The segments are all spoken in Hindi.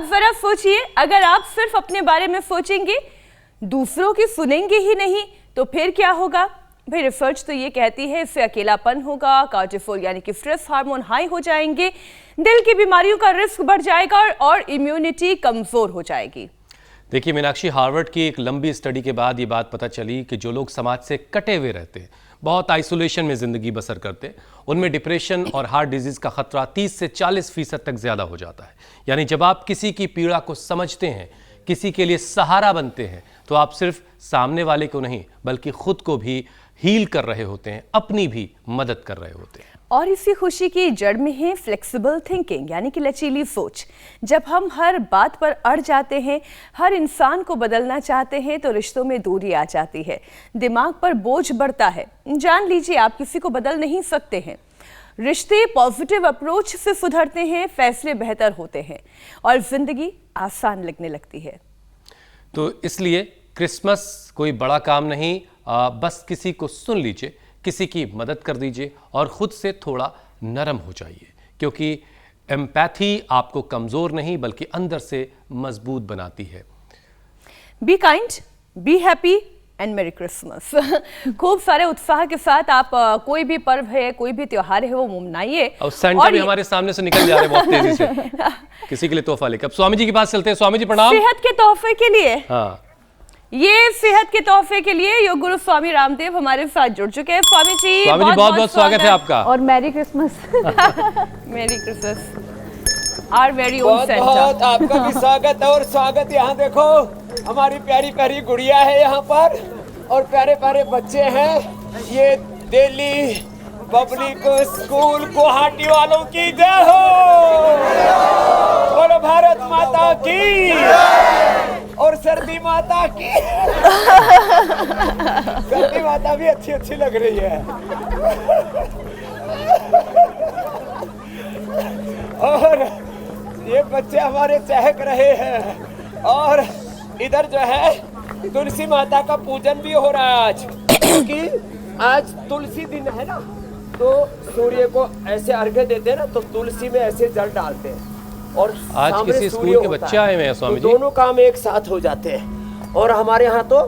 अब जरा सोचिए, अगर आप सिर्फ अपने बारे में सोचेंगे, दूसरों की सुनेंगे ही नहीं, तो फिर क्या होगा? भाई रिसर्च तो ये कहती है इससे अकेलापन होगा, कॉर्टिसोल यानी कि स्ट्रेस हार्मोन हाई हो जाएंगे, दिल की बीमारियों का रिस्क बढ़ जाएगा और इम्यूनिटी कमजोर हो जाएगी। देखिए मीनाक्षी, हार्वर्ड की एक लंबी स्टडी के बाद ये बात पता चली कि जो लोग समाज से कटे हुए रहते हैं, बहुत आइसोलेशन में ज़िंदगी बसर करते हैं, उनमें डिप्रेशन और हार्ट डिजीज़ का खतरा 30 से 40% तक ज़्यादा हो जाता है। यानी जब आप किसी की पीड़ा को समझते हैं, किसी के लिए सहारा बनते हैं, तो आप सिर्फ सामने वाले को नहीं बल्कि खुद को भी हील कर रहे होते हैं, अपनी भी मदद कर रहे होते हैं। और इसी खुशी की जड़ में है फ्लेक्सिबल थिंकिंग यानी कि लचीली सोच। जब हम हर बात पर अड़ जाते हैं, हर इंसान को बदलना चाहते हैं, तो रिश्तों में दूरी आ जाती है, दिमाग पर बोझ बढ़ता है। जान लीजिए आप किसी को बदल नहीं सकते हैं। रिश्ते पॉजिटिव अप्रोच से सुधरते हैं, फैसले बेहतर होते हैं और जिंदगी आसान लगने लगती है। तो इसलिए क्रिसमस कोई बड़ा काम नहीं, बस किसी को सुन लीजिए, किसी की मदद कर दीजिए और खुद से थोड़ा नरम हो जाइए, क्योंकि एम्पैथी आपको कमजोर नहीं बल्कि अंदर से मजबूत बनाती है। Be kind, be happy and मेरी क्रिसमस। खूब सारे उत्साह के साथ आप कोई भी पर्व है, कोई भी त्योहार है, वो मनाइए। और सेंटा भी हमारे सामने से निकल जा रहे हैं बहुत तेजी से किसी के लिए तोहफा लेकर। अब स्वामी जी के पास चलते हैं। स्वामी जी प्रणाम। सेहत के तोहफे के लिए, हाँ, ये सेहत के तोहफे के लिए योग गुरु स्वामी रामदेव हमारे साथ जुड़ चुके हैं। स्वामी जी बहुत बहुत स्वागत है आपका और merry Christmas. Merry Christmas our very own Santa. बहुत आपका भी स्वागत है। और स्वागत, यहाँ देखो हमारी प्यारी प्यारी गुड़िया है यहाँ पर और प्यारे प्यारे बच्चे हैं। ये दिल्ली पब्लिक स्कूल गुवाहाटी वालों की जय हो। बोलो भारत माता की और सर्दी माता की। सर्दी माता भी अच्छी अच्छी लग रही है। और ये बच्चे हमारे चहक रहे हैं। और इधर जो है तुलसी माता का पूजन भी हो रहा है आज, क्योंकि आज तुलसी दिन है ना, तो सूर्य को ऐसे अर्घ्य देते हैं ना, तो तुलसी में ऐसे जल डालते हैं। और आज किसी स्कूल के बच्चे आए हुए हैं स्वामी जी, दोनों काम एक साथ हो जाते हैं। और हमारे यहाँ तो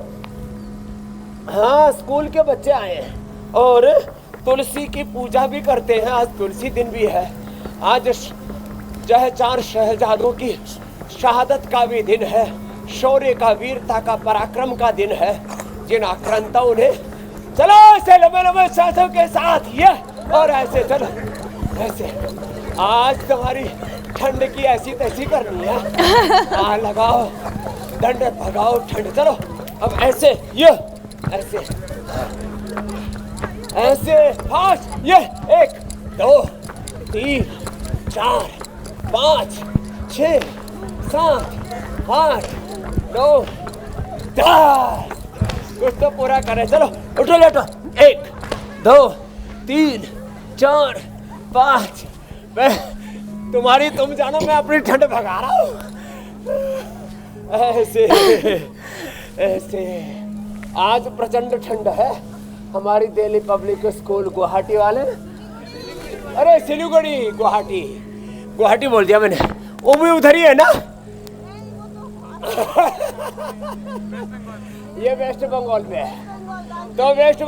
हाँ स्कूल के बच्चे आए हैं और तुलसी की पूजा भी करते हैं। आज तुलसी दिन भी है। आज जो है 4 शहजादों की शहादत का भी दिन है, शौर्य का, वीरता का, पराक्रम का दिन है। जिन आक्रांताओं ने चलो ऐसे लंबे लंबे सांसों के साथ ये और ऐसे चलो ऐसे। आज तुम्हारी ठंड की ऐसी तैसी करनी है। लगाओ दंड, भगाओ ठंड। चलो अब ऐसे ये ऐसे ऐसे फास्ट ये 1 2 3 4 5 6 7 8 9 10। कुछ तो पूरा करें। चलो उठो लेटो। 1 2 3 4 5। तुम्हारी तुम जानो, मैं अपनी ठंड भगा रहा हूँ। ऐसे ऐसे आज प्रचंड ठंड है। हमारी दिल्ली पब्लिक स्कूल गुवाहाटी वाले, अरे सिलीगुड़ी गुवाहाटी, गुवाहाटी बोल दिया मैंने, वो भी उधर ही है ना। ये वेस्ट बंगाल में है। तो वेस्ट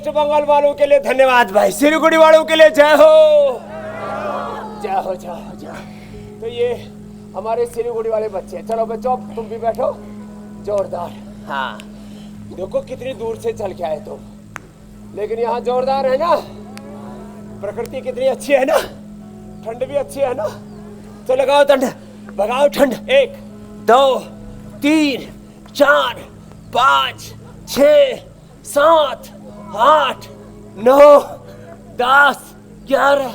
बंगाल वालों के लिए धन्यवाद भाई, सिलीगुड़ी वालों के लिए जय हो जय हो जय हो जय। तो ये हमारे सिलीगुड़ी वाले बच्चे। चलो बच्चों तुम भी बैठो। जोरदार। हाँ देखो कितनी दूर से चल के आए तुम, लेकिन यहाँ जोरदार है ना। प्रकृति कितनी अच्छी है ना, ठंड भी अच्छी है ना। तो लगाओ ठंड, भगाओ ठंड। 1 2 3 4 5 6 7 8 9 10 11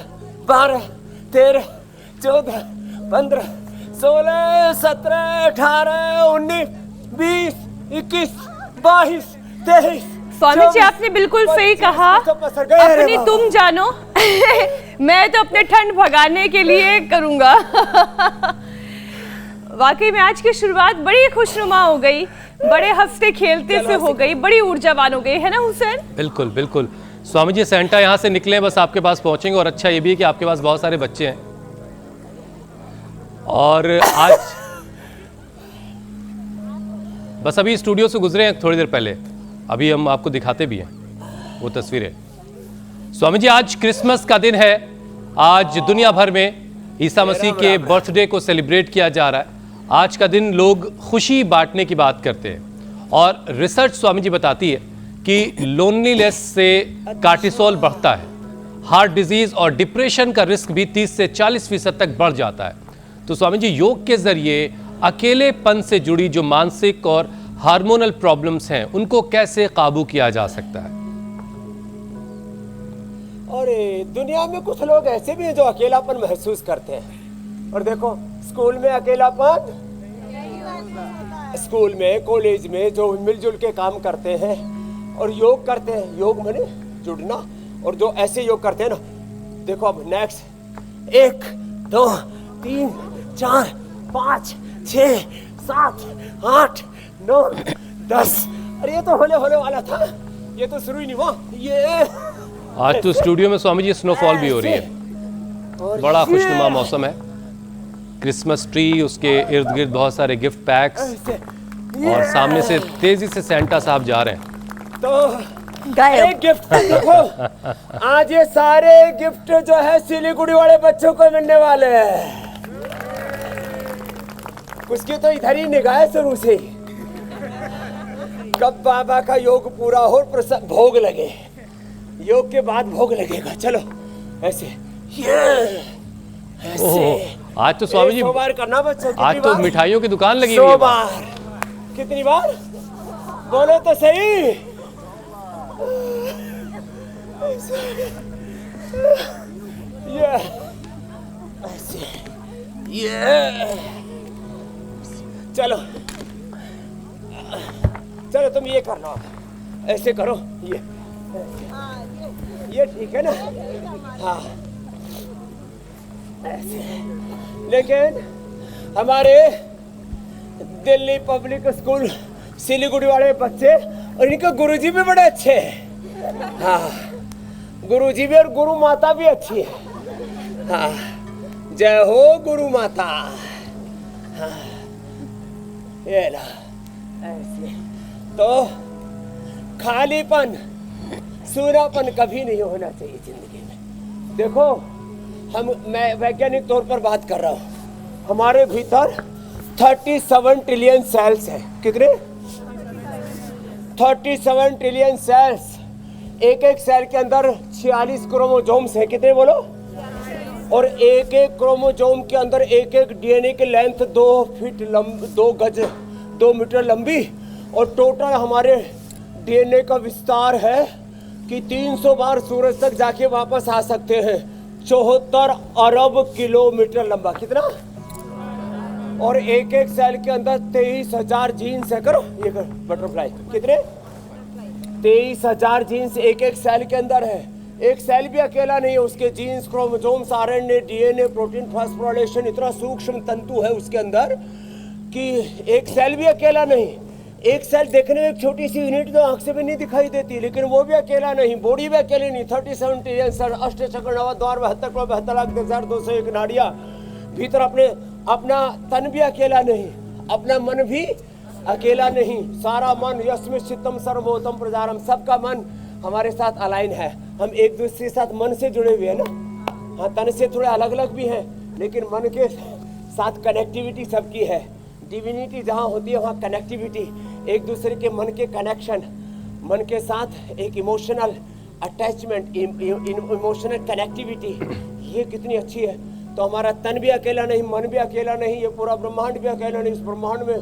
12 13 14 15 16 17 18 19 20 21 22 23। स्वामी जी आपने बिल्कुल सही कहा, अपनी तुम जानो। मैं तो अपने ठंड भगाने के लिए करूंगा। वाकई में आज की शुरुआत बड़ी खुशनुमा हो गई, बड़े हंसते खेलते से हो गई, बड़ी ऊर्जावान हो गई, है ना हुसैन? बिल्कुल बिल्कुल। स्वामी जी सेंटा यहाँ से निकले बस आपके पास पहुंचेंगे। और अच्छा ये भी है कि आपके पास बहुत सारे बच्चे हैं। और आज बस अभी स्टूडियो से गुजरे हैं थोड़ी देर पहले, अभी हम आपको दिखाते भी हैं वो तस्वीरें। स्वामी जी, आज क्रिसमस का दिन है, आज दुनिया भर में ईसा मसीह के बर्थडे को सेलिब्रेट किया जा रहा है। आज का दिन लोग खुशी बांटने की बात करते हैं और रिसर्च स्वामी जी बताती है कि लोनलीनेस से कार्टिसोल बढ़ता है, हार्ट डिजीज और डिप्रेशन का रिस्क भी 30 से 40% तक बढ़ जाता है। तो स्वामी जी, योग के जरिए अकेलेपन से जुड़ी जो मानसिक और हार्मोनल प्रॉब्लम्स हैं उनको कैसे काबू किया जा सकता है? और दुनिया में कुछ लोग ऐसे भी हैं जो अकेलापन महसूस करते हैं। और देखो, स्कूल में अकेलापन, स्कूल में कॉलेज में जो मिलजुल के काम करते हैं और योग करते हैं, योग माने जुड़ना, और जो ऐसे योग करते हैं ना, देखो अब नेक्स्ट 1 2 3 4 5 6 7 8 9 10, अरे ये तो होने वाला था, ये तो शुरू ही नहीं हुआ। ये आज तो स्टूडियो में स्वामी जी स्नोफॉल भी हो रही है, बड़ा खुशनुमा मौसम है। क्रिसमस ट्री, उसके इर्द गिर्द बहुत सारे गिफ्ट पैक्स, और सामने से तेजी से सेंटा साहब जा रहे हैं। तो एक गिफ्ट देखो, आज ये सारे गिफ्ट जो है सिलीगुड़ी वाले बच्चों को मिलने वाले हैं। उसकी तो इधर ही निगाह है शुरू से, कब बाबा का योग पूरा हो, भोग लगे, योग के बाद भोग लगेगा। चलो ऐसे, ऐसे। आज तो स्वामी जी 100 बार करना बच्चों, आज तो मिठाइयों की दुकान लगी हुई है। 100 बार, कितनी बार बोलो तो सही। ये ऐसे, ये चलो चलो तुम ये कर लो, ऐसे करो, ये ठीक है ना? हाँ ऐसे। लेकिन हमारे दिल्ली पब्लिक स्कूल सिलीगुड़ी वाले बच्चे और इनके गुरुजी भी बड़े अच्छे हैं। हाँ, गुरुजी भी और गुरु माता भी अच्छी है। हाँ, जय हो गुरु माता। हाँ, ये ला ऐसे। तो खालीपन, सूनापन कभी नहीं होना चाहिए जिंदगी में। देखो, मैं वैज्ञानिक तौर पर बात कर रहा हूँ, हमारे भीतर 37 ट्रिलियन सेल्स हैं। कितने? 37 ट्रिलियन सेल्स। एक एक सेल के अंदर 46 क्रोमोसोम्स हैं। कितने बोलो? और एक एक क्रोमोसोम के अंदर एक एक डीएनए की लेंथ 2 फीट 2 गज 2 मीटर लंबी, और टोटल हमारे डीएनए का विस्तार है कि 300 बार सूरज तक जाके वापस आ सकते हैं। 74 अरब किलोमीटर लंबा। कितना? और एक एक सेल के अंदर 23,000 जीन्स है। करो ये कर बटरफ्लाई। कितने? 23,000 जीन्स एक एक सेल के अंदर है। एक सेल भी अकेला नहीं है, उसके genes, chromosomes, RNA, DNA, protein, phosphorylation, इतना सूक्ष्म तंतु है उसके अंदर कि एक सेल भी अकेला नहीं। एक सेल देखने में एक छोटी सी यूनिट जो आंख से भी नहीं दिखाई देती, लेकिन वो भी अकेला नहीं, बॉडी भी अकेली नहीं। 37 ट्रिलियन सेल, अष्ट चक्र नवा द्वार 72,72,10,201 नाड़ियाँ, भीतर अपना तन भी अकेला नहीं, अपना मन भी अकेला नहीं। सारा मन यस्मिन् चित्तम सर्वभूतम प्रजारम, सबका मन हमारे साथ अलाइन है। हम एक दूसरे के साथ मन से जुड़े हुए हैं ना। हाँ, तन से थोड़े अलग अलग भी हैं, लेकिन मन के साथ कनेक्टिविटी सबकी है। डिविनिटी जहाँ होती है वहाँ कनेक्टिविटी, एक दूसरे के मन के कनेक्शन, मन के साथ एक इमोशनल अटैचमेंट, इमोशनल कनेक्टिविटी, ये कितनी अच्छी है। तो हमारा तन भी अकेला नहीं, मन भी अकेला नहीं, ये पूरा ब्रह्मांड भी अकेला नहीं। इस ब्रह्मांड में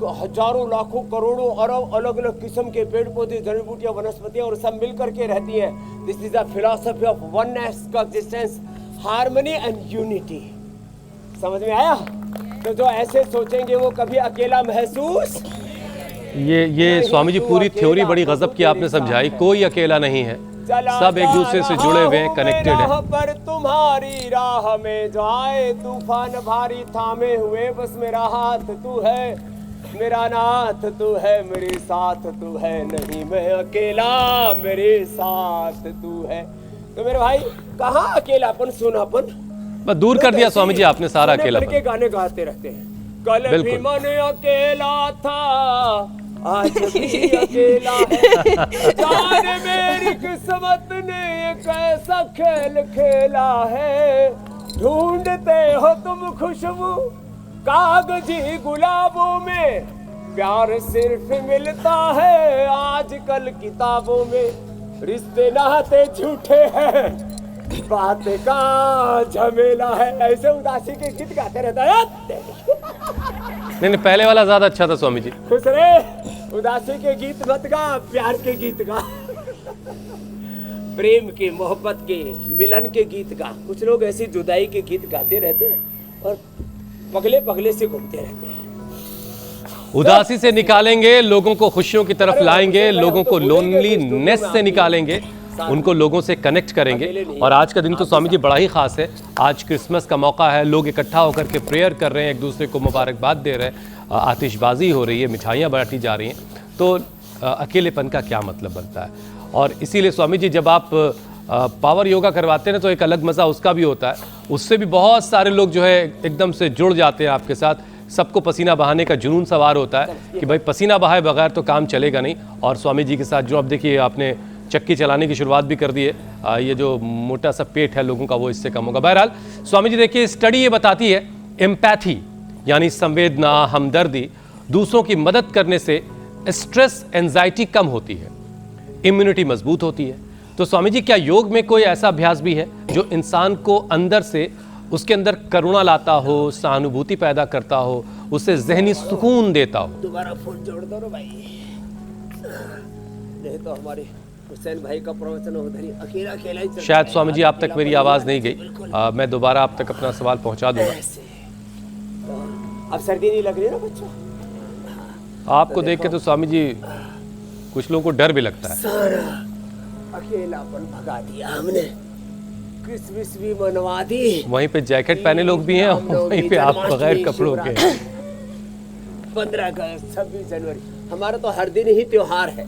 हजारों लाखों करोड़ों अरब अलग अलग किस्म के पेड़ पौधे, जड़ी बूटियां, वनस्पतियां, और सब मिल करके रहती हैं। This is the philosophy of oneness, coexistence, harmony and unity. समझ में आया? तो जो ऐसे सोचेंगे वो कभी अकेला महसूस। ये स्वामी जी पूरी थ्योरी बड़ी गजब की आपने समझाई। कोई अकेला नहीं है, सब एक दूसरे से जुड़े हुए हैं, कनेक्टेड है। पर तुम्हारी राह में जो आए तूफान भारी, थामे हुए बस मेरा हाथ तू है, मेरा नाथ तू है, मेरे साथ तू है, नहीं मैं अकेला, मेरे साथ तू है। तो मेरे भाई, कहाँ अकेलापन, सूनापन? बस दूर कर दिया स्वामी जी आपने सारा के अकेलापन। गाने गाते रहते हैं। कल भी बिल्कुल। मन अकेला था, आज भी अकेला है। जाने मेरी किस्मत ने एक ऐसा खेल खेला है। ढूंढते हो तुम खुशबू कागजी गुलाबों में, प्यार सिर्फ मिलता है आजकल किताबों में। रिश्ते नाते झूठे हैं, बात का झमेला है। ऐसे उदासी के गीत गाते रहता है। नहीं, पहले वाला ज्यादा अच्छा था स्वामी जी। खुश रहे, उदासी के गीत मत गा, प्यार के गीत गा, प्रेम के, मोहब्बत के, मिलन के गीत गा। कुछ लोग ऐसी जुदाई के गीत गाते रहते हैं और पगले पगले से घूमते रहते हैं। उदासी से निकालेंगे, लोगों को खुशियों की तरफ लाएंगे, लोगों को लोनलीनेस से निकालेंगे, उनको लोगों से कनेक्ट करेंगे। और आज का दिन तो स्वामी जी बड़ा ही खास है। आज क्रिसमस का मौका है, लोग इकट्ठा होकर के प्रेयर कर रहे हैं, एक दूसरे को मुबारकबाद दे रहे हैं, आतिशबाजी हो रही है, मिठाइयाँ बांटी जा रही हैं। तो अकेलेपन का क्या मतलब बनता है? और इसीलिए स्वामी जी जब आप पावर योगा करवाते हैं तो एक अलग मज़ा उसका भी होता है। उससे भी बहुत सारे लोग जो है एकदम से जुड़ जाते हैं आपके साथ। सबको पसीना बहाने का जुनून सवार होता है कि भाई पसीना बहाए बगैर तो काम चलेगा नहीं। और स्वामी जी के साथ जो अब देखिए आपने चक्की चलाने की शुरुआत भी कर दी है, ये जो मोटा सा पेट है लोगों का वो इससे कम होगा। बहरहाल स्वामी जी देखिए स्टडी ये बताती है एम्पैथी यानी संवेदना, हमदर्दी, दूसरों की मदद करने से स्ट्रेस एंजाइटी कम होती है, इम्यूनिटी मजबूत होती है। तो स्वामी जी क्या योग में कोई ऐसा अभ्यास भी है जो इंसान को अंदर से उसके अंदर करुणा लाता हो, सहानुभूति पैदा करता हो, उसे जहनी सुकून देता हो? दोबारा फोन जोड़ दो भाई, नहीं तो हमारे हुसैन भाई का प्रवचन उधर ही अकेला अकेला ही चलता शायद है। स्वामी जी आप तक मेरी आवाज़ नहीं गई, मैं दोबारा आप तक अपना सवाल पहुंचा दूंगा। अब सर्दी नहीं लग रही ना बच्चों? आपको देख के तो स्वामी जी कुछ लोगों को डर भी लगता है। सारा अकेलापन भगा दिया हमने, क्रिसमस भी मनवा दी। वहीं पे जैकेट पहने लोग भी हैं और वहीं पे आप बगैर कपड़ों के। 15 अगस्त, 26 जनवरी, हमारा तो हर दिन ही त्योहार है,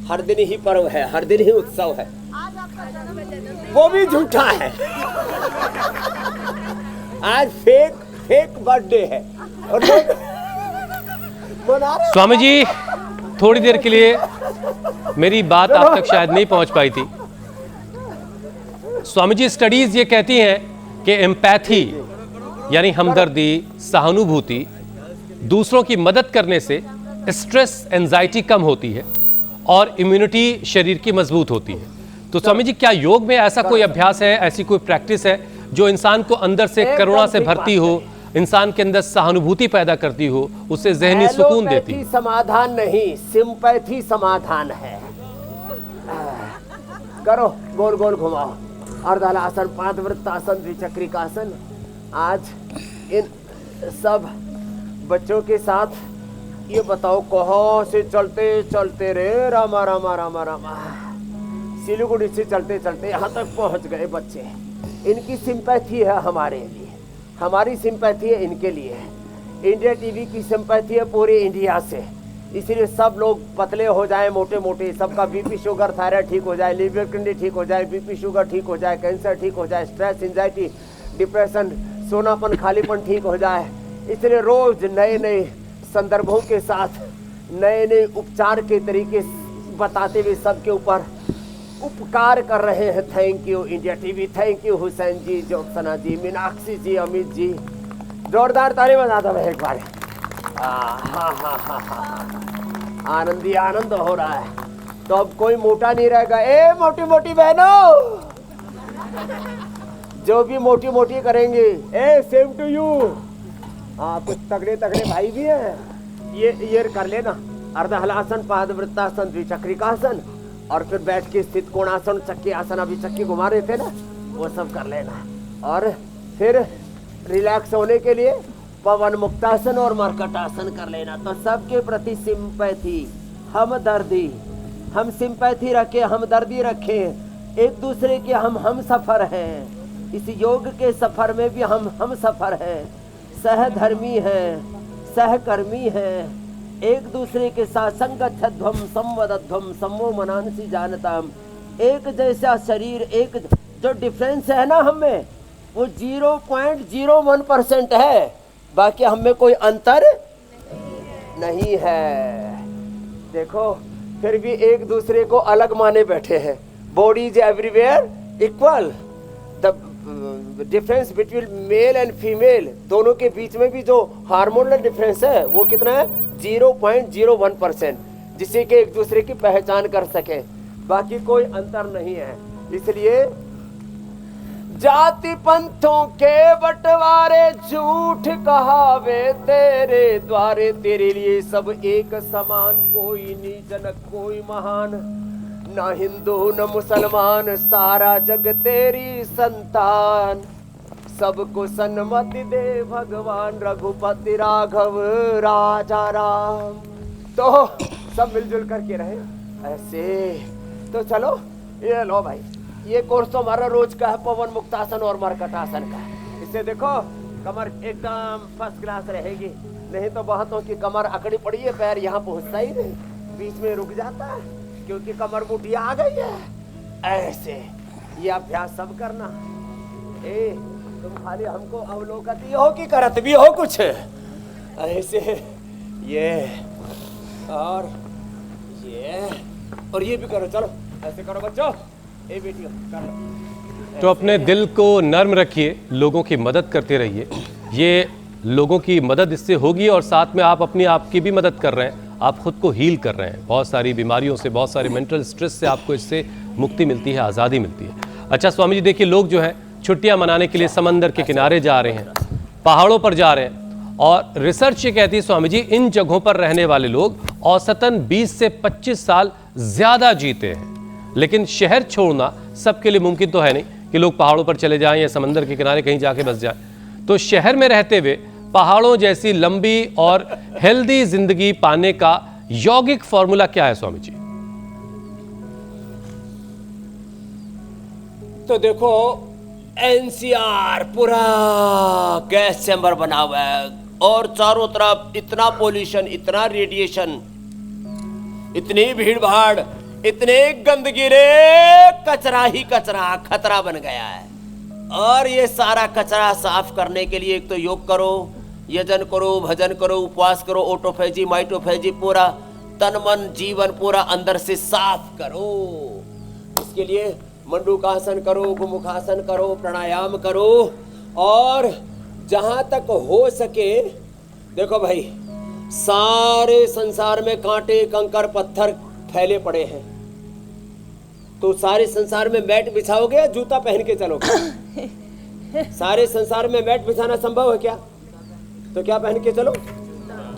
हर दिन ही पर्व है, हर दिन ही उत्सव है। वो भी झूठा है। आज फेक बर्थडे है और लोग मना रहे। स्वामी जी थोड़ी देर के लिए मेरी बात आप तक शायद नहीं पहुंच पाई थी। स्वामी जी स्टडीज ये कहती हैं कि एम्पैथी यानी हमदर्दी, सहानुभूति, दूसरों की मदद करने से स्ट्रेस एंजाइटी कम होती है और इम्यूनिटी शरीर की मजबूत होती है। तो स्वामी जी क्या योग में ऐसा कोई अभ्यास है, ऐसी कोई प्रैक्टिस है जो इंसान को अंदर से करुणा से भरती हो, इंसान के अंदर सहानुभूति पैदा करती हो, उसे जहनी सुकून देती? एलोपैथी समाधान नहीं, सिंपैथी समाधान है। करो, गोल गोल घुमाओ, अर्धहलासन, पादवृत्तासन, द्विचक्रिकासन। आज इन सब बच्चों के साथ ये बताओ कहाँ से चलते चलते रे रामा रामा रामा रामा, सिलीगुड़ी से चलते चलते यहाँ तक पहुँच गए बच्चे। इनकी सिंपैथी है हमारे लिए, हमारी सिंपैथी है इनके लिए। इंडिया टीवी की सिंपैथी है पूरे इंडिया से, इसलिए सब लोग पतले हो जाए, मोटे मोटे, सबका बीपी शुगर थायराइड ठीक हो जाए, लीवर किडनी ठीक हो जाए, बीपी शुगर ठीक हो जाए, कैंसर ठीक हो जाए, स्ट्रेस एंजाइटी डिप्रेशन सोनापन खालीपन ठीक हो जाए। इसलिए रोज नए नए संदर्भों के साथ नए नए उपचार के तरीके बताते हुए सबके ऊपर उपकार कर रहे हैं। Thank you India TV, thank you Hussain ji, Jyotsna ji, Meenakshi ji, Amit ji, जोरदार ताली बजा दो एक बार। आनंद ही आनंद हो रहा है। तो अब कोई मोटा नहीं रहेगा। ए मोटी मोटी बहनों, जो भी मोटी मोटी करेंगे, ए सेम टू यू। हाँ कुछ तगड़े तगड़े भाई भी हैं, ये कर लेना, अर्धहलासन, पादवृत्तासन, द्विचक्रिकासन, और फिर बैठ के स्थित कोणासन, चक्की आसन, अभी चक्की घुमा रहे थे ना, वो सब कर लेना। और फिर रिलैक्स होने के लिए पवन मुक्तासन और मरकटासन कर लेना। तो सबके प्रति सिंपैथी, हमदर्दी, हम सिंपैथी रखें, हमदर्दी रखें, एक दूसरे के हम सफर हैं। इस योग के सफर में भी हम सफर हैं, सहधर्मी हैं, सहकर्मी हैं, एक दूसरे के साथ संगच्छध्वम संवदध्वम सम्मो मनांसी जानताम। एक जैसा शरीर, एक जो डिफरेंस है ना हमें, वो 0.01% है, बाकी हम में कोई अंतर नहीं है। देखो फिर भी एक दूसरे को अलग माने बैठे हैं। Body is everywhere equal, the difference between male and female, दोनों के बीच में भी जो हार्मोनल डिफरेंस है वो कितना है, 0.01%, जिससे कि एक दूसरे की पहचान कर सके, बाकी कोई अंतर नहीं है। इसलिए जाति पंथों के बंटवारे झूठ कहावे तेरे द्वारे, तेरे लिए सब एक समान, कोई नीच न कोई महान, ना हिंदू न मुसलमान, सारा जग तेरी संतान, सबको सन्मति दे भगवान, रघुपति राघव राजा राम। तो सब मिलजुल करके रहे ऐसे। तो चलो ये लो भाई, ये कोर्स तो हमारा रोज का है, पवन मुक्तासन और मरकटासन का। इससे देखो कमर एकदम फर्स्ट क्लास रहेगी, नहीं तो बहुतों की कमर अकड़ी पड़ी है, पैर यहाँ पहुँचता ही नहीं, बीच में रुक जाता है क्योंकि कमर मुठिया आ गई है। ऐसे ये अभ्यास सब करना। तुम खाली हमको अवलोकन हो कि करत भी हो कुछ ऐसे, ये और ये भी करो। चलो ऐसे करो बच्चों, ए बेटियों कर लो। तो अपने दिल को नर्म रखिए, लोगों की मदद करते रहिए। ये लोगों की मदद इससे होगी और साथ में आप अपनी आपकी भी मदद कर रहे हैं, आप खुद को हील कर रहे हैं। बहुत सारी बीमारियों से, बहुत सारे मेंटल स्ट्रेस से आपको इससे मुक्ति मिलती है, आज़ादी मिलती है। अच्छा स्वामी जी, देखिए लोग जो है छुट्टियां मनाने के लिए समंदर के किनारे जा रहे हैं, पहाड़ों पर जा रहे हैं, और रिसर्च ये कहती है स्वामी जी, इन जगहों पर रहने वाले लोग औसतन 20 से 25 साल ज़्यादा जीते हैं। लेकिन शहर छोड़ना सबके लिए मुमकिन तो है नहीं कि लोग पहाड़ों पर चले जाएं या समंदर के किनारे कहीं जाके बस जाएं। तो शहर में रहते हुए पहाड़ों जैसी लंबी और हेल्दी जिंदगी पाने का यौगिक फॉर्मूला क्या है स्वामी जी? तो देखो एनसीआर पूरा गैस चैम्बर बना हुआ है और चारों तरफ इतना पोल्यूशन, इतना रेडिएशन, इतनी भीड़ भाड़, इतने गंदगी, रे कचरा ही कचरा, खतरा बन गया है। और ये सारा कचरा साफ करने के लिए एक तो योग करो, यजन करो, भजन करो, उपवास करो, ऑटोफेजी माइटोफेजी, पूरा तन मन जीवन पूरा अंदर से साफ करो। इसके लिए मंडूकासन करो, गोमुखासन करो, प्राणायाम करो, और जहां तक हो सके देखो भाई, सारे संसार में कांटे कंकर पत्थर फैले पड़े हैं, तो सारे संसार में मैट बिछाओगे या जूता पहन के चलोगे? सारे संसार में मैट बिछाना संभव है क्या? तो क्या पहन के चलो?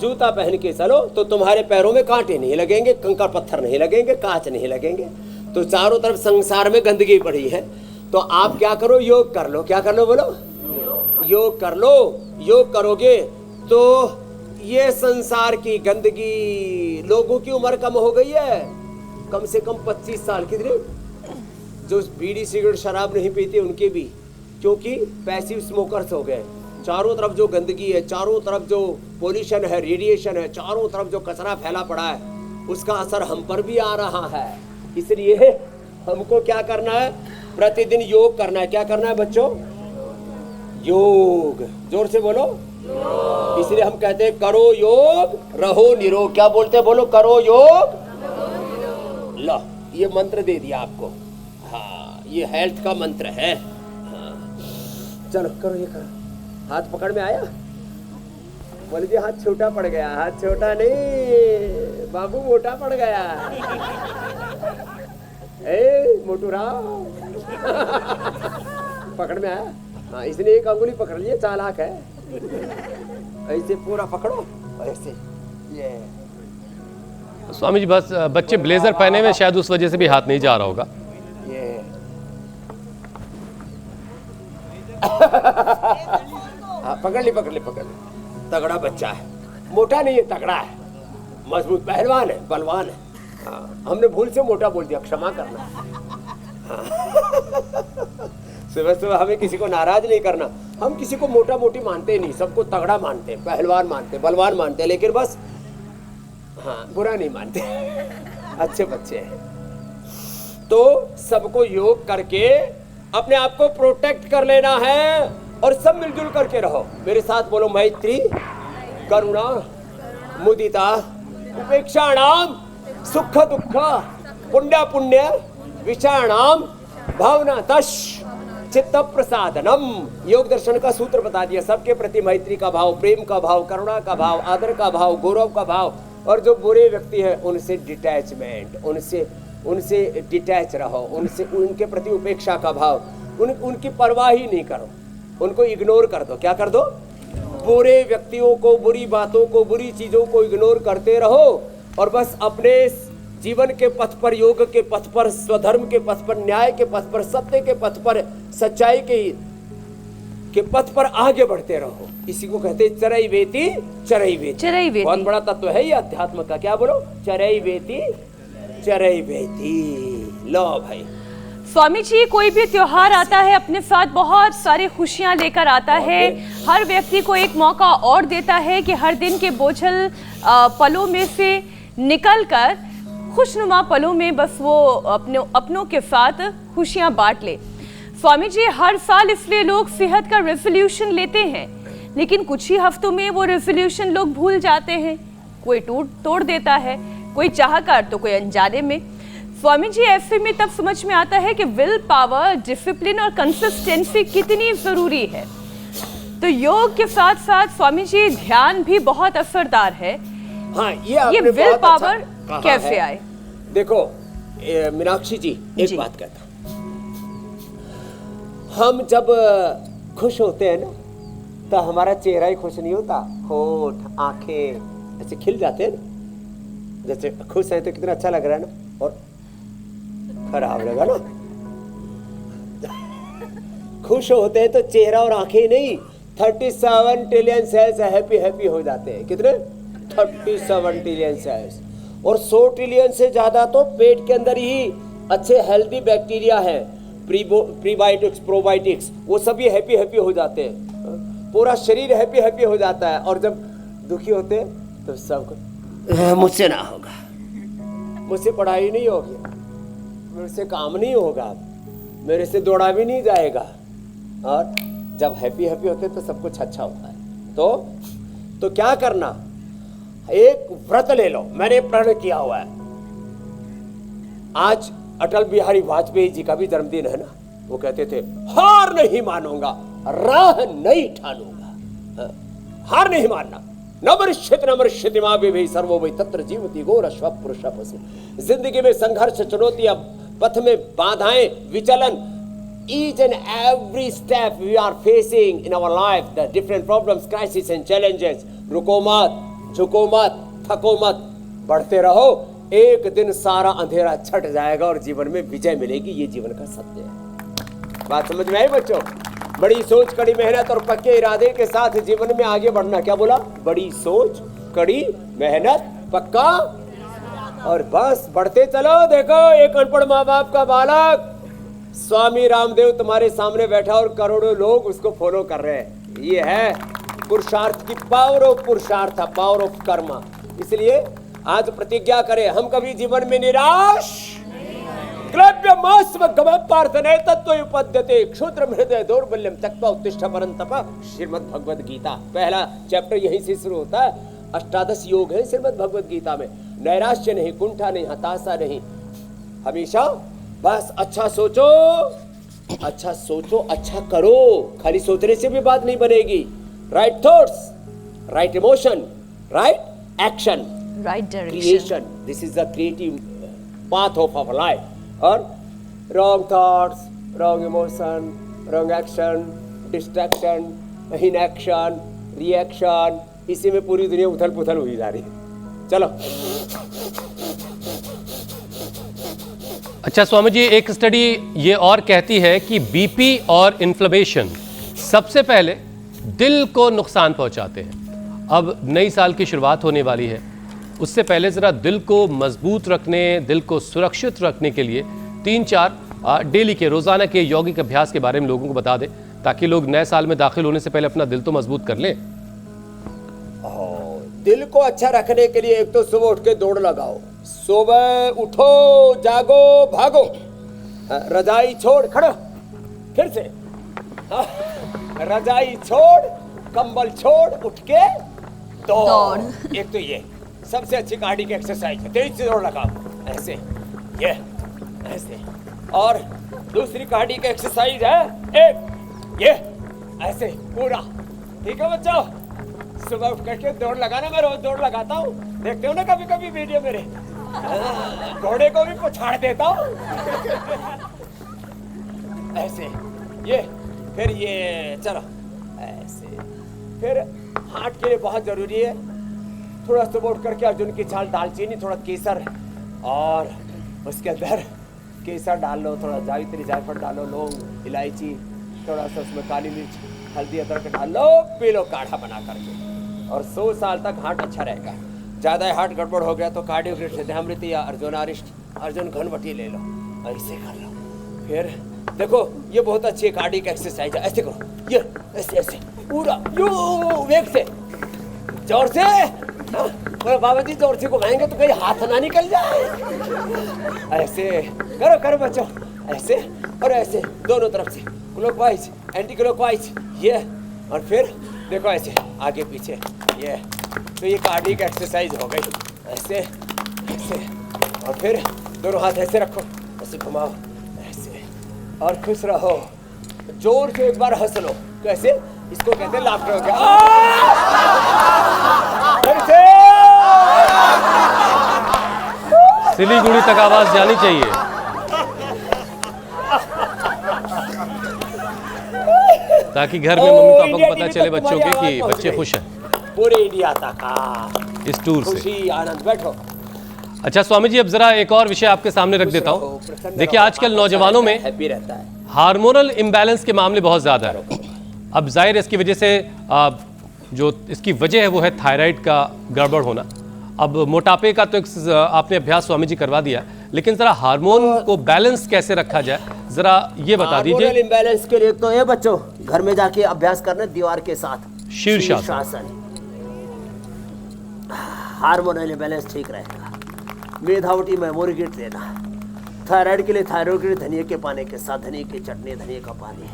जूता पहन के चलो, तो तुम्हारे पैरों में कांटे नहीं लगेंगे, कंकर पत्थर नहीं लगेंगे, कांच नहीं लगेंगे। तो चारों तरफ संसार में गंदगी पड़ी है, तो आप क्या करो, योग कर लो। क्या कर लो बोलो? योग कर लो। योग करोगे तो ये संसार की गंदगी, लोगों की उम्र कम हो गई है, कम से कम 25 साल। कितने जो बीड़ी सिगरेट शराब नहीं पीते उनके भी, क्योंकि पैसिव स्मोकर्स हो गए। चारों तरफ जो गंदगी है, चारों तरफ जो पोल्यूशन है, रेडिएशन है, चारों तरफ जो कचरा फैला पड़ा है, उसका असर हम पर भी आ रहा है। इसलिए हमको क्या करना है, प्रतिदिन योग करना है। क्या करना है बच्चों? योग। जोर से बोलो। इसलिए हम कहते हैं करो योग रहो निरोग। क्या बोलते हैं? बोलो करो योग। लो ये मंत्र दे दिया आपको। हाँ, ये हेल्थ का मंत्र है। हाँ। चलो करो, ये करो। हाथ पकड़ में आया? बोले जी हाथ छोटा पड़ गया। हाथ छोटा नहीं बाबू, मोटा पड़ गया। ए मोटू राव पकड़ में आया? हाँ, इसने एक अंगुली पकड़ लिया, चालाक है। ऐसे पूरा पकड़ो, ऐसे। ये स्वामी जी बस बच्चे ब्लेजर पहने हुए, शायद उस वजह से भी हाथ नहीं जा रहा होगा। ये हाँ, पकड़ ली। तगड़ा बच्चा है, मोटा नहीं है, तगड़ा है, मजबूत पहलवान है, बलवान है। हाँ, हमने भूल से मोटा बोल दिया, क्षमा करना। हाँ। सुबह सुबह हमें किसी को नाराज नहीं करना। हम किसी को मोटा मोटी मानते नहीं, सबको तगड़ा मानते, पहलवान मानते, बलवान मानते, लेकिन बस हाँ बुरा नहीं मानते। अच्छे बच्चे हैं। तो सबको योग करके अपने आप को प्रोटेक्ट कर लेना है और सब मिलजुल करके रहो। मेरे साथ बोलो, मैत्री, करुणा, मुदिता, उपेक्षाणाम, सुख दुख, पुण्य पुण्य, विचारणाम, भावना तश, चित्त प्रसादनम। योग दर्शन का सूत्र बता दिया। सबके प्रति मैत्री का भाव, प्रेम का भाव, करुणा का भाव, आदर का भाव, गौरव का भाव, और जो बुरे व्यक्ति हैं उनसे डिटैचमेंट, उनसे डिटैच रहो, उनसे उनके प्रति उपेक्षा का भाव, उनकी परवाह ही नहीं करो, उनको इग्नोर कर दो। क्या कर दो? बुरे व्यक्तियों को, बुरी बातों को, बुरी चीजों को इग्नोर करते रहो और बस अपने जीवन के पथ पर, योग के पथ पर, स्वधर्म के पथ पर, न्याय के पथ पर, सत्य के पथ पर, सच्चाई के पथ पर आगे बढ़ते रहो। इसी को कहते हैं चरई वेती चरई वेती। चरई वेती बहुत बड़ा तत्व है ये अध्यात्म का। क्या बोलो? चरई वेती चरई वेती। लो भाई, स्वामी जी, कोई भी त्योहार आता है अपने साथ बहुत सारी खुशियां लेकर आता है। हर व्यक्ति को एक मौका और देता है कि हर दिन के बोझल पलों में से निकलकर खुशनुमा पलों में बस वो अपनों के साथ खुशियां बांट ले। स्वामी जी, हर साल इसलिए लोग सेहत का रेजोल्यूशन लेते हैं, लेकिन कुछ ही हफ्तों में वो रेजोल्यूशन लोग भूल जाते हैं। कोई तोड़ देता है, कोई चाहकर तो कोई अनजाने में। स्वामी जी, ऐसे में तब समझ में आता है कि विल पावर, डिसिप्लिन और कंसिस्टेंसी कितनी जरूरी है। तो योग के साथ साथ स्वामी जी ध्यान भी बहुत असरदार है। हाँ, ये विल पावर कैसे आए? देखो मीनाक्षी जी, एक बात कहता, हम जब खुश होते हैं ना तो हमारा चेहरा ही खुश नहीं होता, होठ, आंखें ऐसे खिल जाते हैं ना। जैसे खुश है तो कितना अच्छा लग रहा है ना, और खराब लगा ना। खुश होते हैं तो चेहरा और आंखें नहीं, 37 ट्रिलियन सेल्स हैप्पी हैप्पी हो जाते हैं। कितने? 37 ट्रिलियन सेल्स। और 100 ट्रिलियन से ज्यादा तो पेट के अंदर ही अच्छे हेल्दी बैक्टीरिया हैं, प्रीबायोटिक्स, प्रोबायोटिक्स, वो सभी हैप्पी हैप्पी हो जाते हैं। पूरा शरीर हैप्पी हैप्पी हो जाता है। और जब दुखी होते हैं तो सबको मुझसे ना होगा, मुझसे पढ़ाई नहीं होगी, मेरे से काम नहीं होगा, मेरे से दौड़ा भी नहीं जाएगा। और जब हैप्पी हैप्पी होते हैं तो सब कुछ अच्छा होता है। तो क्या करना? एक व्रत ले लो। मैंने प्रण किया हुआ है। आज अटल बिहारी वाजपेयी जी का भी जन्मदिन है ना। वो कहते थे, हार नहीं मानूंगा, राह नहीं ठानूंगा। हार नहीं मानना। नमृष्यति मां भी सर्वो वै तत्र जीवति घोर स्वपुरुष पशु। जिंदगी में संघर्ष, चुनौतियां, पथ में बाधाएं, विचलन, each and every step we are facing in our life, the different problems, crises and challenges, रुको मत, झुको मत, थको मत, बढ़ते रहो। एक दिन सारा अंधेरा छट जाएगा और जीवन में विजय मिलेगी। ये जीवन का सत्य है। बात समझ में आई बच्चों? बड़ी सोच, कड़ी मेहनत और पक्के इरादे के साथ जीवन में आगे बढ़ना। क्या बोला? बड़ी सोच, कड़ी मेहनत, पक्का, और बस बढ़ते चलो। देखो, एक अनपढ़ माँ बाप का बालक स्वामी रामदेव तुम्हारे सामने बैठा और करोड़ों लोग उसको फॉलो कर रहे हैं। ये है पुरुषार्थ की पावर ऑफ पुरुषार्थ, पावर ऑफ कर्म। इसलिए आज प्रतिज्ञा करें, हम कभी जीवन में निराश क्लव्य मास्व गम प्रार्थने तत्त्वोपद्यते क्षुद्र हृदय दौर्बल्यम त्यक्त्वा उत्तिष्ठ परंतप। श्रीमद् भगवद गीता पहला चैप्टर यहीं से शुरू होता है। 18 योग है श्रीमद् भगवद गीता में। नैराश्य नहीं, कुंठा नहीं, हताशा नहीं, हमेशा बस अच्छा सोचो, अच्छा सोचो, अच्छा करो। खाली सोचने से भी बात नहीं बनेगी। Right thoughts, right emotion, right action, right direction, creation. This is the creative path of our life. और wrong thoughts, wrong emotion, wrong action, distraction, inaction, reaction, इसी में पूरी दुनिया उथल पुथल हुई जा रही है। चलो। अच्छा स्वामी जी, एक स्टडी ये और कहती है कि बीपी और इन्फ्लेमेशन सबसे पहले दिल को नुकसान पहुंचाते हैं। अब नई साल की शुरुआत होने वाली है, उससे पहले ज़रा दिल को मजबूत रखने, दिल को सुरक्षित रखने के लिए 3-4 डेली के, रोज़ाना के यौगिक अभ्यास के बारे में लोगों को बता दें, ताकि लोग नए साल में दाखिल होने से पहले अपना दिल तो मजबूत कर लें। दिल को अच्छा रखने के लिए एक तो सुबह उठ के दौड़ लगाओ। सुबह उठो, जागो, भागो, रजाई छोड़ खड़ो, फिर से। हाँ, रजाई छोड़, कंबल छोड़, उठ के दौड़। एक तो ये सबसे अच्छी कार्डिक एक्सरसाइज है, तेज से दौड़ लगाओ ऐसे, ये ऐसे। और दूसरी कार्डिक एक्सरसाइज है एक ये ऐसे पूरा, ठीक है बच्चों? सुबह उठ करके दौड़ लगाना, मैं रोज दौड़ लगाता हूँ, देखते हो ना कभी कभी वीडियो मेरे, घोड़े को भी पछाड़ देता हूँ ऐसे, ये फिर ये चलो ऐसे। फिर हार्ट के लिए बहुत जरूरी है, थोड़ा सुबह उठ करके अर्जुन की छाल, दालचीनी, थोड़ा केसर, और उसके अंदर केसर डाल लो, थोड़ा जावित्री जायफल डालो, लौंग, इलायची, थोड़ा सा उसमें काली मिर्च, हल्दी, अदरक डाल लो, पी लो काढ़ा बना करके, और 100 साल तक हार्ट अच्छा रहेगा। ज़्यादा हार्ट गड़बड़ हो गया तो कार्डियोग्रिड सिद्धामृति या अर्जुन घनवटी ले लो, ऐसे कर लो। फिर देखो ये बहुत अच्छी कार्डिक एक्सरसाइज है, ऐसे करो, ये ऐसे ऐसे पूरा यू वेग से, जोर से। हाँ, बाबा जी जोर से घुमाएंगे तो कहीं हाथ ना निकल जाए। ऐसे करो करो बच्चों, ऐसे और ऐसे, दोनों तरफ से, क्लॉकवाइज, एंटी क्लॉकवाइज, ये। और फिर देखो ऐसे आगे पीछे, ये तो ये कार्डिक एक्सरसाइज हो गई, ऐसे ऐसे। और फिर दोनों हाथ ऐसे रखो, ऐसे घुमाओ ऐसे, और खुश रहो। जोर से एक बार हंस लो, कैसे? इसको कहते हैं लाफ्टर हो गया। फिर से सिलीगुड़ी तक आवाज जानी चाहिए। ताकि घर में मम्मी पापा को पता चले बच्चों के कि बच्चे खुश हैं पूरे इंडिया तक इस टूर से। खुशी आनंद। बैठो। अच्छा स्वामी जी, अब जरा एक और विषय आपके सामने रख देता हूँ। देखिए आजकल नौजवानों में हैप्पी रहता है, हार्मोनल इम्बैलेंस के मामले बहुत ज़्यादा है। अब जाहिर है इसकी वजह से जो इसकी वजह है वो है थायराइड का गड़बड़ होना। अब मोटापे का तो आपने अभ्यास स्वामी जी करवा दिया, लेकिन ज़रा हार्मोन को बैलेंस कैसे रखा जाए ज़रा ये बता दीजिए। हार्मोनल इम्बैलेंस के लिए तो ये बच्चों घर में जाके अभ्यास करना दीवार के साथ, शीर्षासन। हार्मोनल इम्बैलेंस ठीक रहेगा। मेधावटी मेमोरी किट लेना, थायराइड के लिए थायरोइड धनिया के पानी के साथ, धनिया की चटनी, धनिया का पानी,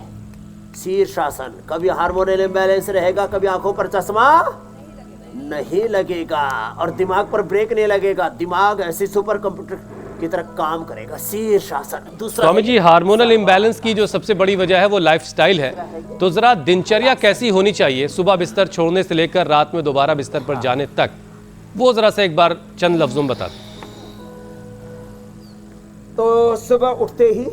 शीर्षासन। कभी हार्मोनल इम्बैलेंस रहेगा, कभी आंखों पर चश्मा नहीं लगेगा और दिमाग पर ब्रेक नहीं लगेगा, दिमाग ऐसे सुपर कंप्यूटर की तरह काम करेगा। शीर्षासन। दूसरा स्वामी जी, हार्मोनल इम्बैलेंस की जो सबसे बड़ी वजह है वो लाइफस्टाइल है, तो जरा दिनचर्या कैसी होनी चाहिए सुबह बिस्तर छोड़ने से लेकर रात में दोबारा बिस्तर पर जाने तक, वो जरा सा एक बार चंद लफ्जों में बता दें। तो सुबह उठते ही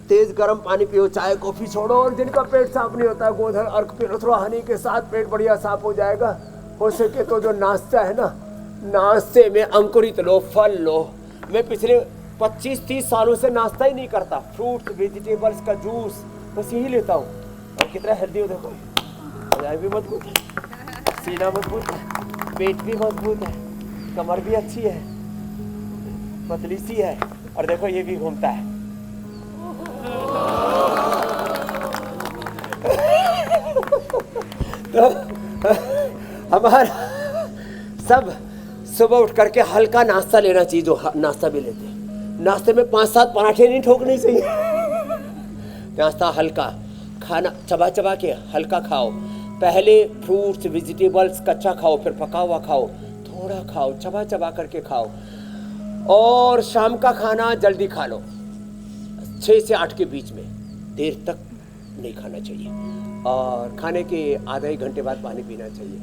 तेज गर्म पानी पियो, चाय कॉफी छोड़ो, और जिनका पेट साफ नहीं होता गोधन अर्क पी लो, थोड़ा हनी के साथ पेट बढ़िया साफ हो जाएगा। हो सके तो जो नाश्ता है ना, नाश्ते में अंकुरित लो, फल लो। मैं पिछले 25-30 सालों से नाश्ता ही नहीं करता, फ्रूट वेजिटेबल्स का जूस बस यही लेता हूँ। और कितना हेल्दी हो देखो, हृदय भी मजबूत है, सीना मजबूत है, पेट भी मजबूत है, कमर भी अच्छी है, पतली सी है, और देखो ये भी घूमता है। तो हमारा सब सुबह उठ करके हल्का नाश्ता लेना चाहिए, जो नाश्ता भी लेते हैं। नाश्ते में 5-7 पराठे नहीं ठोकने चाहिए। नाश्ता हल्का खाना, चबा चबा के हल्का खाओ। पहले फ्रूट्स वेजिटेबल्स कच्चा खाओ, फिर पका हुआ खाओ, थोड़ा खाओ, चबा चबा करके खाओ। और शाम का खाना जल्दी खा लो, 6 से 8 के बीच में, देर तक नहीं खाना चाहिए। और खाने के आधा एक घंटे बाद पानी पीना चाहिए,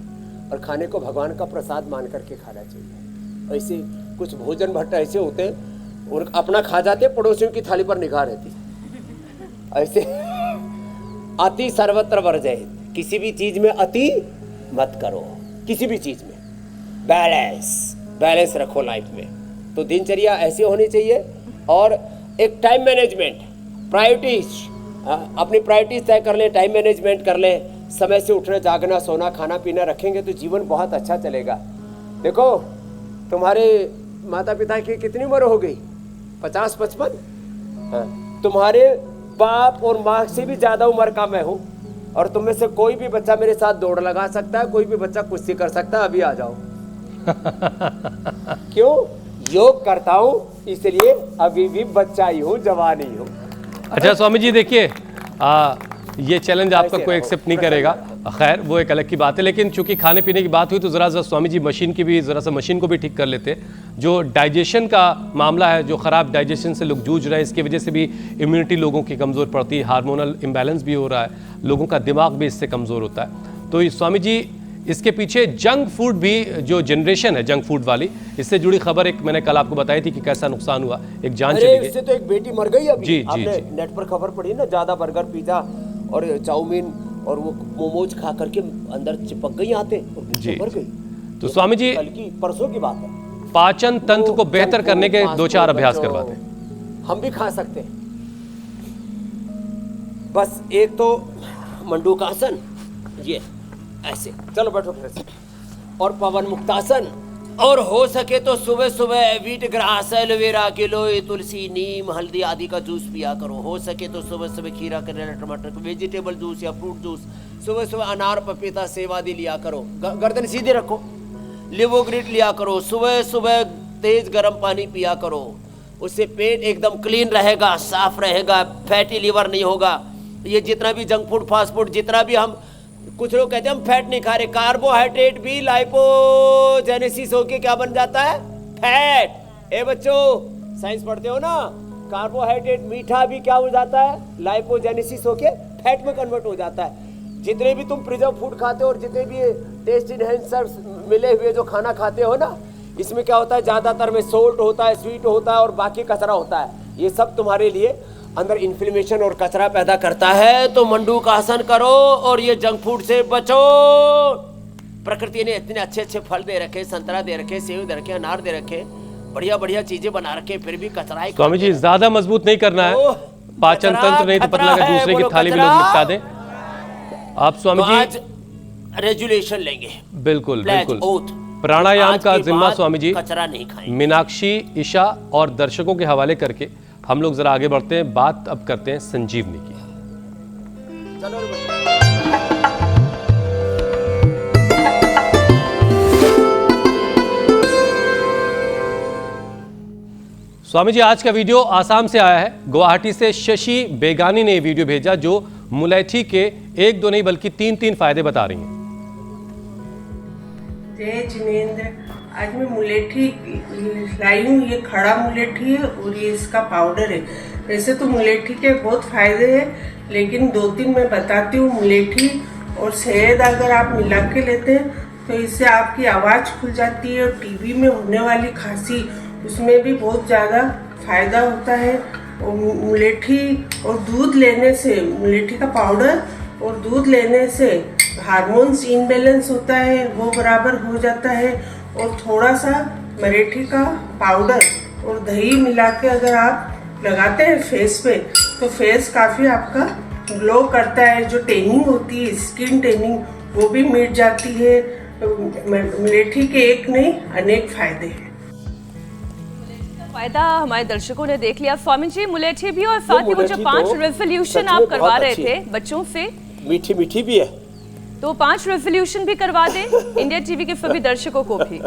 और खाने को भगवान का प्रसाद मान करके खाना चाहिए। ऐसे कुछ भोजन भट्ट ऐसे होते हैं और अपना खा जाते, पड़ोसियों की थाली पर निगाह रहती। ऐसे अति सर्वत्र वर्जयेत, किसी भी चीज में अति मत करो, किसी भी चीज में बैलेंस रखो लाइफ में। तो दिनचर्या ऐसी होनी चाहिए, और एक टाइम मैनेजमेंट, प्रायोरिटीज, अपनी प्रायोरिटीज तय कर लें, टाइम मैनेजमेंट कर लें, समय से उठना, जागना, सोना, खाना पीना रखेंगे तो जीवन बहुत अच्छा चलेगा। देखो तुम्हारे माता पिता की कितनी उम्र हो गई? 50-55। हाँ, तुम्हारे बाप और माँ से भी ज़्यादा उम्र का मैं हूँ, और तुम में से कोई भी बच्चा मेरे साथ दौड़ लगा सकता है, कोई भी बच्चा कुश्ती कर सकता है। अभी आ जाओ। क्यों? योग करता हूँ, इसलिए अभी भी बच्चा ही हूँ, जवान ही हूँ। अच्छा स्वामी जी, देखिए ये चैलेंज आपका कोई एक्सेप्ट नहीं करेगा। खैर वो एक अलग की बात है, लेकिन चूंकि खाने पीने की बात हुई तो ज़रा सा स्वामी जी मशीन की भी ज़रा सा मशीन को भी ठीक कर लेते। जो डाइजेशन का मामला है, जो ख़राब डाइजेशन से लोग जूझ रहे हैं, इसकी वजह से भी इम्यूनिटी लोगों की कमज़ोर पड़ती है, हार्मोनल इम्बैलेंस भी हो रहा है, लोगों का दिमाग भी इससे कमज़ोर होता है। तो स्वामी जी इसके पीछे जंक फूड भी, जो जनरेशन है जंक फूड वाली, इससे जुड़ी खबर एक मैंने कल आपको बताई थी कि कैसा नुकसान हुआ, एक जान चली गई। इससे तो एक बेटी मर गई अभी। जी, आपने जी। नेट पर खबर पड़ी ना, ज्यादा बर्गर पिज्जा और चाउमीन और वो मोमोज खा करके अंदर चिपक गई आते और जी, मर जी। गई। तो स्वामी जी कल की परसों की बात है। पाचन तंत्र को बेहतर करने के फास्ट 2-4 फूड अभ्यास बच्चों, करवाते। हम भी खा सकते हैं। बस एक तो मंडूकासन, ये ऐसे, चलो बैठो फिर से, और पवन मुक्तासन, और हो सके तो सुबह सुबह वीट ग्रास, एलोवेरा, गिलोय, तुलसी, नीम, हल्दी आदि का जूस पिया करो। हो सके तो सुबह सुबह खीरा, करेला, टमाटर, वेजिटेबल जूस या फ्रूट जूस, सुबह सुबह अनार, पपीता, सेब आदि लिया करो। गर्दन सीधे रखो। लिवोग्रिट लिया करो। सुबह सुबह तेज गर्म पानी पिया करो, उससे पेट एकदम क्लीन रहेगा, साफ रहेगा, फैटी लीवर नहीं होगा। ये जितना भी जंक फूड, फास्ट फूड, जितना भी हम, कुछ लोग कहते हैं हम फैट नहीं खा रहे, कार्बोहाइड्रेट भी लाइपोजेनेसिस होके क्या बन जाता है? फैट। ए बच्चों, साइंस पढ़ते हो ना, कार्बोहाइड्रेट मीठा भी क्या हो जाता है? लाइपोजेनेसिस होके फैट में कन्वर्ट हो जाता है। जितने भी तुम प्रिजर्व फूड खाते हो और जितने भी टेस्ट इनहेंसर्स मिले हुए जो खाना खाते हो ना, इसमें क्या होता है? ज्यादातर में सोल्ट होता है, स्वीट होता है और बाकी कचरा होता है। ये सब तुम्हारे लिए अंदर इन्फ्लेमेशन और कचरा पैदा करता है। तो मंडूकासन करो और ये जंक फूड से बचो। प्रकृति ने इतने अच्छे अच्छे फल दे रखे, संतरा दे रखे, सेब दे रखे, अनार दे रखे, बढ़िया बढ़िया चीजें बना रखे, फिर भी कचरा ही। स्वामी जी ज्यादा मजबूत नहीं करना है, पाचन तंत्र नहीं तो पतला का दूसरे की थाली में लोग निपटा दें। आप स्वामी जी आज रेजुलेशन लेंगे, बिल्कुल बिल्कुल। ओथ, प्राणायाम का जिम्मा स्वामी जी कचरा नहीं खाएंगे। मीनाक्षी, ईशा और दर्शकों के हवाले करके हम लोग जरा आगे बढ़ते हैं। बात अब करते हैं संजीवनी की। चलो रे बच्चों। स्वामी जी आज का वीडियो आसाम से आया है। गुवाहाटी से शशि बेगानी ने ये वीडियो भेजा, जो मुलैठी के 1-2 नहीं बल्कि 3-3 फायदे बता रही हैं। जय जिनेंद्र, आज मैं मुलेठी लाई हूँ। ये खड़ा मुलेठी है और ये इसका पाउडर है। वैसे तो मुलेठी के बहुत फायदे हैं, लेकिन 2-3 मैं बताती हूँ। मुलेठी और शहद अगर आप मिला के लेते हैं तो इससे आपकी आवाज़ खुल जाती है, और टीबी में होने वाली खांसी, उसमें भी बहुत ज़्यादा फायदा होता है। और मुलेठी और दूध लेने से, मुलेठी का पाउडर और दूध लेने से हार्मोन्स इनबैलेंस होता है, वो बराबर हो जाता है। और थोड़ा सा मरेठी का पाउडर और दही मिला के अगर आप लगाते हैं फेस पे, तो फेस काफ़ी आपका ग्लो करता है। जो टैनिंग होती है, स्किन टैनिंग, वो भी मिट जाती है। मलेठी के एक नहीं अनेक फायदे हैं। फायदा हमारे दर्शकों ने देख लिया। स्वामी जी मुलेठी भी, और साथ ही वो जो 5 रेजोल्यूशन सच आप में करवा बहुत रहे अच्छी थे है। बच्चों से, मीठी मीठी भी है। तो 5 रेजोल्यूशन भी करवा दें इंडिया टीवी के सभी दर्शकों को भी।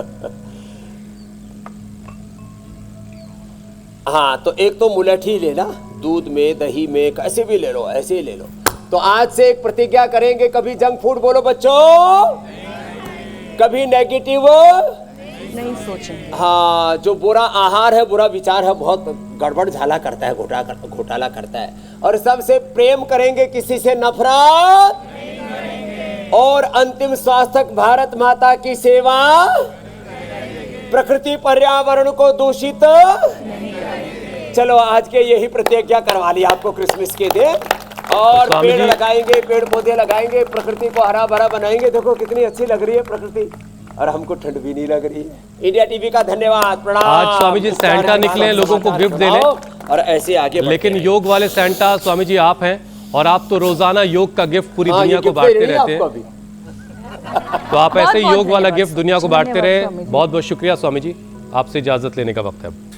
हाँ, तो एक तो मुलेठी लेना, दूध में, दही में, कैसे भी ले लो, ऐसे ही ले लो। तो आज से एक प्रतिज्ञा करेंगे, कभी जंक फूड बोलो बच्चों, कभी नेगेटिव नहीं सोचेंगे। हाँ, जो बुरा आहार है, बुरा विचार है, बहुत गड़बड़ झाला करता है, घोटाला करता है। और सबसे प्रेम करेंगे, किसी से नफरत, और अंतिम स्वास्थ्य भारत माता की सेवा, प्रकृति पर्यावरण को दूषित। चलो आज के यही प्रतिज्ञा करवा ली आपको क्रिसमस के दिन। और पेड़ लगाएंगे, पेड़ पौधे लगाएंगे, प्रकृति को हरा भरा बनाएंगे। देखो कितनी अच्छी लग रही है प्रकृति, और हमको ठंड भी नहीं लग रही है। इंडिया टीवी का धन्यवाद, प्रणाम। आज स्वामी जी सैंटा निकले लोगों को गिफ्ट देने, और ऐसे आगे, लेकिन योग वाले सैंटा स्वामी जी आप हैं, और आप तो रोजाना योग का गिफ्ट पूरी दुनिया को बांटते रहते हैं। तो आप ऐसे ही योग वाला गिफ्ट दुनिया को बांटते रहे। बहुत बहुत शुक्रिया स्वामी जी, आपसे इजाजत लेने का वक्त है अब।